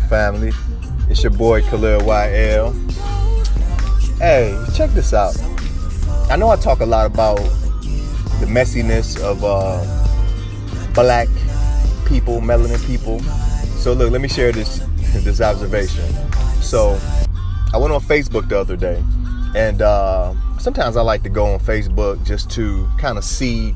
family? It's your boy Khalil YL. Hey, check this out. I know I talk a lot about the messiness of black people, melanin people. So look, let me share this observation. So I went on Facebook the other day, and sometimes I like to go on Facebook just to kind of see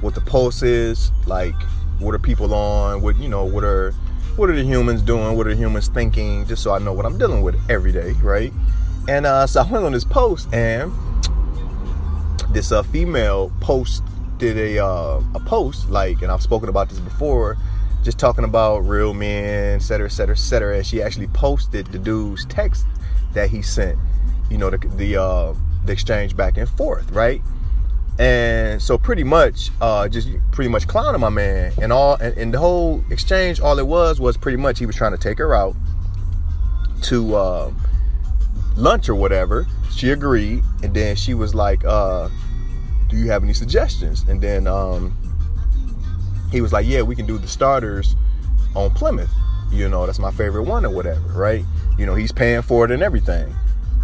what the post is, like what are people on, what are the humans doing, what are the humans thinking, just so I know what I'm dealing with every day, right? And so I went on this post, and this female posted a post, like, and I've spoken about this before, just talking about real men, et cetera, et cetera, et cetera. And she actually posted the dude's text that he sent, the exchange back and forth, right? And so pretty much clowning my man, and the whole exchange, all it was pretty much he was trying to take her out to lunch or whatever. She agreed, and then she was like, do you have any suggestions? And then he was like, yeah, we can do the starters on Plymouth, that's my favorite one or whatever, right? He's paying for it and everything.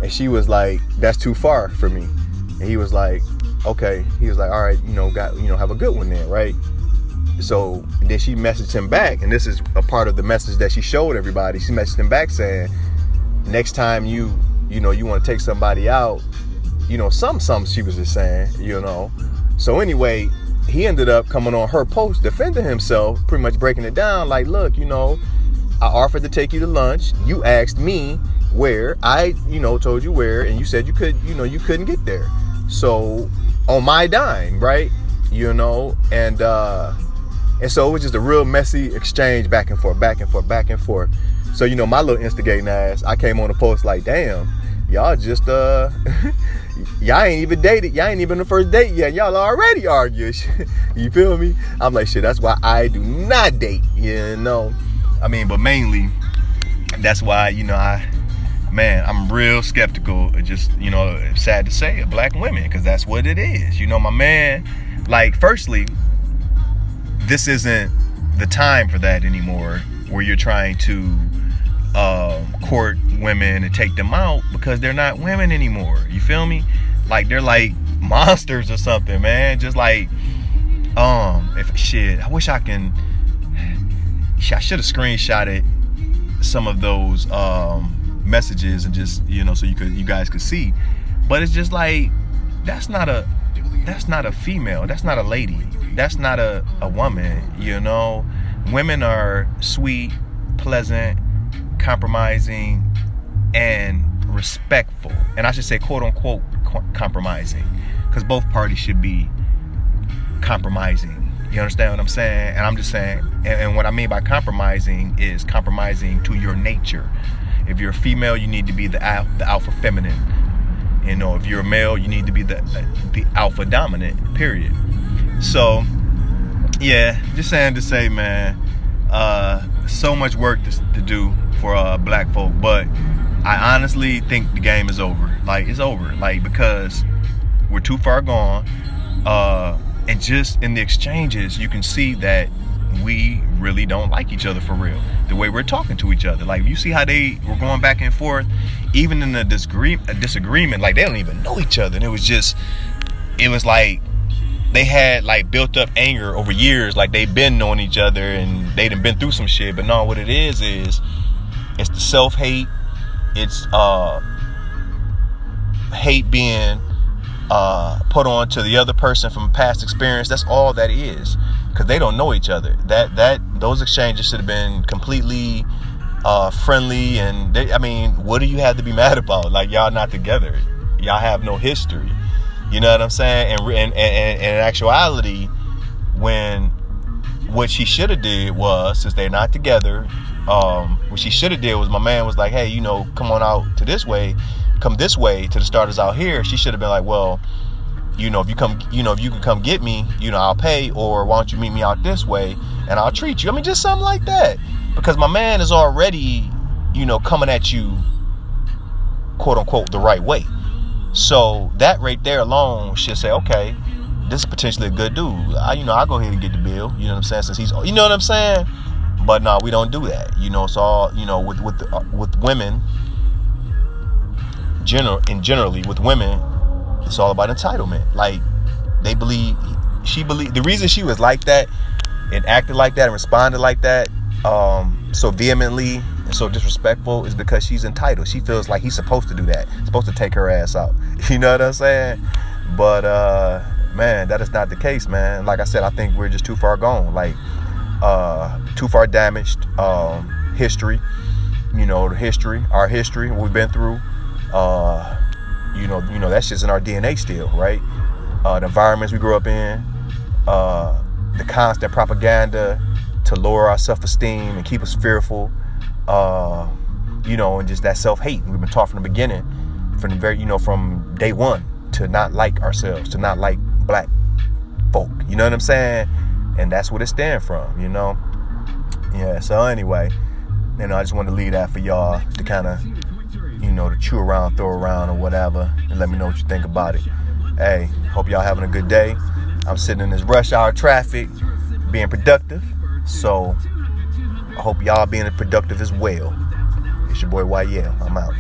And she was like, that's too far for me. And he was like, okay. He was like, all right, have a good one then, right? So then she messaged him back, and this is a part of the message that she showed everybody. She messaged him back saying, next time you want to take somebody out, some she was just saying, So anyway, he ended up coming on her post, defending himself, pretty much breaking it down, like, look, I offered to take you to lunch. You asked me where. I, told you where, and you said you couldn't get there. So on my dime, right? And so it was just a real messy exchange, back and forth, back and forth, back and forth. So, my little instigating ass, I came on the post like, damn, y'all just, y'all ain't even dated. Y'all ain't even the first date yet. Y'all already arguing. You feel me? I'm like, shit, that's why I do not date, but mainly, that's why, I'm real skeptical, just, sad to say, of black women, because that's what it is. My man, like, firstly, this isn't the time for that anymore, where you're trying to court women and take them out, because they're not women anymore. You feel me? Like, they're like monsters or something, man. Just like, if shit, I wish I should have screenshotted some of those messages and just, so you guys could see. But it's just like, that's not a female, that's not a lady, that's not a woman. Women are sweet, pleasant, compromising, and respectful. And I should say, quote unquote, compromising, because both parties should be compromising. You understand what I'm saying? And I'm just saying, and what I mean by compromising is compromising to your nature. If you're a female, you need to be the alpha feminine. If you're a male, you need to be the alpha dominant, period. So, yeah, just saying to say, man, so much work to do for black folk, but I honestly think the game is over. Like, it's over. Like, because we're too far gone. And just in the exchanges, you can see that we really don't like each other for real. The way we're talking to each other. Like, you see how they were going back and forth, even in a disagreement, like, they don't even know each other. And it was like they had, like, built up anger over years, like they've been knowing each other and they done been through some shit. But no, what it is it's the self-hate. It's hate being put on to the other person from past experience. That's all that is, because they don't know each other. Those exchanges should have been completely friendly, and what do you have to be mad about? Like, y'all not together, y'all have no history. You know what I'm saying? And in actuality, when what she should have did was, since they're not together, what she should have did was, my man was like, hey, come on out to this way. Come this way to the starters out here. She should have been like, well, if you can come get me, I'll pay, or why don't you meet me out this way and I'll treat you. Just something like that. Because my man is already, coming at you, quote unquote, the right way. So that right there alone should say, okay, this is potentially a good dude. I'll go ahead and get the bill. You know what I'm saying? Since he's, you know what I'm saying? But no, we don't do that. You know, it's all, you know, with women, generally with women, it's all about entitlement. Like, the reason she was like that and acted like that and responded like that so vehemently and so disrespectful is because she's entitled. She feels like he's supposed to do that. He's supposed to take her ass out. You know what I'm saying? But man, that is not the case, man. Like I said, I think we're just too far gone. Like, too far damaged. History, you know, our history, what we've been through. You know, that's just in our DNA still, right? The environments we grew up in, the constant propaganda to lower our self-esteem and keep us fearful, you know, and just that self-hate. We've been taught from the beginning, from day one, to not like ourselves, to not like black folk. You know what I'm saying? And that's what it stands from, you know? Yeah, so anyway, you know, I just wanted to leave that for y'all to kind of, you know, to chew around, throw around or whatever, and let me know what you think about it. Hey, hope y'all having a good day. I'm sitting in this rush hour traffic, being productive. So I hope y'all being productive as well. It's your boy YL. I'm out.